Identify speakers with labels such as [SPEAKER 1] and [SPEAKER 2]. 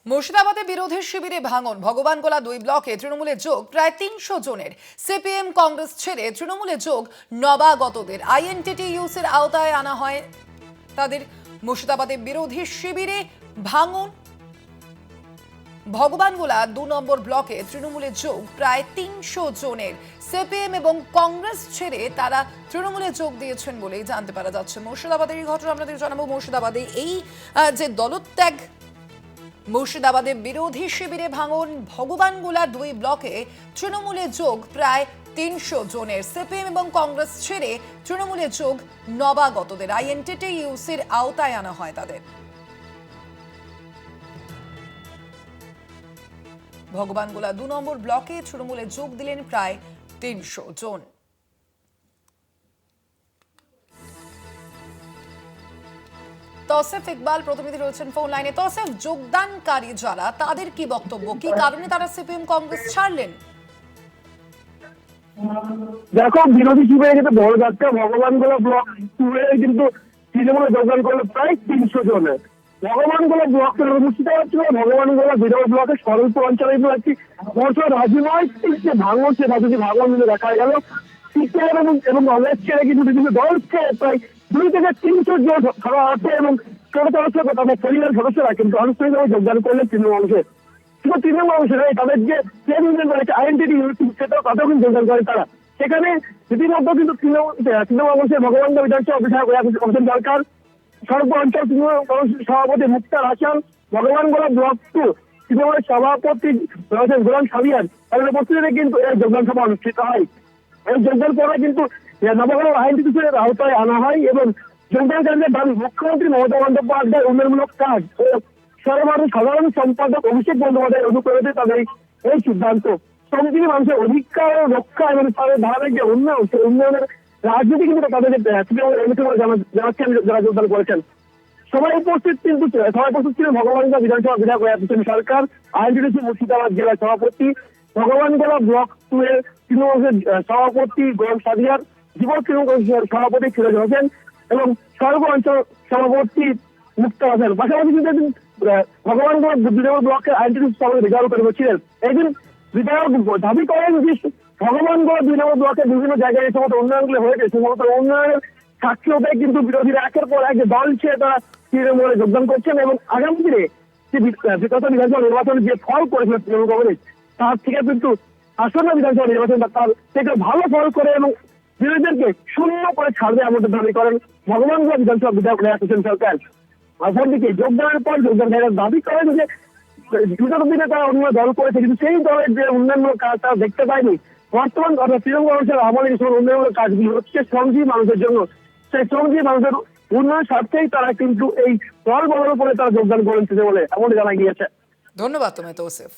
[SPEAKER 1] মুর্শিদাবাদে বিরোধী শিবিরে ভাঙন, ভগবানগোলা 2 ব্লকে তৃণমূলের যোগ প্রায় 300 জনের। সিপিএম কংগ্রেস ছেড়ে তৃণমূলে যোগ নবাগতদের আইএনটিটিইউসির আওতায় আনা হয় তাদের। মুর্শিদাবাদে বিরোধী শিবিরে ভাঙন, ভগবানগোলা 2 নম্বর ব্লকে তৃণমূলের যোগ প্রায় 300 জনের। সিপিএম এবং কংগ্রেস ছেড়ে তারা তৃণমূলে যোগ দিয়েছেন বলেই জানতে পারা যাচ্ছে। মুর্শিদাবাদের এই ঘটনা আপনাদের জানাবো। মুর্শিদাবাদে এই যে দলত্যাগ, মুর্শিদাবাদে বিরোধী শিবিরে ভাঙন, ভগবানগোলা 2 ব্লকে তৃণমূলে যোগ প্রায় 300 জনের। সিপিএম এবং কংগ্রেস ছেড়ে তৃণমূলে যোগ নবাগতদের আইএনটিটিইউসির আওতায় আনা হয় তাদের। ভগবানগোলা 2 নম্বর ব্লকে তৃণমূলে যোগ দিলেন প্রায় 300 জন। তৌসিফ ইকবাল প্রতিনিধি রয়েছেন ফোন লাইনে। তৌসিফ, যোগদানকারী যারা, তাদের কি বক্তব্য, কি কারণে তারা সিপিএম কংগ্রেস ছাড়লেন?
[SPEAKER 2] দেখো, বিরোধী শিবিরে কিন্তু বড় যাত্রা ভগবানগোলা ব্লক টুয়ে কিন্তু তৃণমূলে যোগদান করলো প্রায় 300 জনের। ভগবানগোলা ব্লক মুর্শিদাবাদ ছিল ভগবানগোলা বিরোধী ব্লকের সরলপুর অঞ্চলে একটি বছর রাজনৈতিক যে ভাঙন, সে রাজনৈতিক ভাঙন দেখা গেল। সিপিএম এবং কংগ্রেস ছেড়ে কিন্তু বিভিন্ন দল ছেড়ে প্রায় 2 থেকে 300 জন সভা আছে এবং ছোট ছোট তাদের পরিবারের সদস্যরা কিন্তু আনুষ্ঠানিকভাবে যোগদান করলেন তৃণমূল অংশে। শুধু তৃণমূল অংশে নয়, তাদের যে আইএনটিটি সেটাও তাতেও কিন্তু যোগদান করে তারা। সেখানে ইতিমধ্যে কিন্তু তৃণমূল অংশের ভগবানগোলা বিধানসভা বিধায়ক অভিযান সরকার, সর্ব অঞ্চল তৃণমূল কংগ্রেসের সভাপতি মুক্তার হাসান, ভগবানগোলা ব্লক 2 তৃণমূলের সভাপতি গোলাম সাবিয়ান, তাদের উপস্থিতিতে কিন্তু এই যোগদান সভা অনুষ্ঠিত হয়। এই যোগদান পরে কিন্তু নবগোলা আইনটিটির আওতায় আনা হয় এবং যোগদানকারীদের দাবি মুখ্যমন্ত্রী মমতা বন্দ্যোপাধ্যায় উন্নয়নমূলক কাজ ও সাধারণ সম্পাদক অভিষেক বন্দ্যোপাধ্যায়ের অনুপ্রেরণাতে তাদের এই সিদ্ধান্ত। শ্রমজীবী মানুষের অধিকার রক্ষা এবং তাদের ধারাবাহিক যে উন্নয়ন, সেই উন্নয়নের রাজনীতি কিন্তু তাদের জানাচ্ছেন যারা যোগদান করেছেন। সবাই উপস্থিত ছিলেন ভগবানগোলা বিধানসভা বিধায়ক অভিযান সরকার, আইনটিটিসি মুর্শিদাবাদ জেলা সভাপতি, ভগবানগোলা ব্লক 2 এর তৃণমূলের সভাপতি গোলাম সাদিয়ার, যুব তৃণমূল কংগ্রেসের সভাপতি ফিরোজ হোসেন এবং সর্ব অঞ্চল সভাপতি মুক্তার হাসান। পাশাপাশি কিন্তু ভগবানগোলা 2 নম্বর ব্লকের আইনটিটিসি সভাপতি রেজাউল করিম ছিলেন। একদিন বিধায়ক দাবি করেন যে ভগবানগোলা 2 নম্বর ব্লকের বিভিন্ন জায়গায় এই সমস্ত উন্নয়নগুলো হয়েছে, সমস্ত উন্নয়নের সাক্ষী হতে কিন্তু বিরোধীরা একের পর এক দল ছেড়ে তারা তৃণমূলে যোগদান করছেন এবং আগামী দিনে যে বিগত বিধানসভা নির্বাচনে যে ফল করেছিল তৃণমূল কংগ্রেস, তার থেকে কিন্তু আসন্ন বিধানসভা নির্বাচন তার থেকে ভালো ফল করে এবং বিরোধীদেরকে শূন্য করে ছাড়বে এমনটা দাবি করেন ভগবানগোলা বিধানসভা বিধায়ক অভিযান সরকার। অপরদিকে যোগদানের পর যোগদানকারীরা দাবি করেন যে বিগত দিনে তারা অন্য দল করেছে, কিন্তু সেই দলের যে উন্নয়নমূলক কাজ তারা দেখতে পায়নি। বর্তমান তৃণমূল কংগ্রেসের আমলে যে উন্নয়নমূলক কাজগুলি হচ্ছে শ্রমজীবী মানুষের জন্য, সেই শ্রমজীবী মানুষের উন্নয়ন স্বার্থেই তারা কিন্তু এই দল বদল করে তারা যোগদান করেছে বলে এমন জানা গিয়েছে।
[SPEAKER 1] ধন্যবাদ তোমায় তৌসিফ।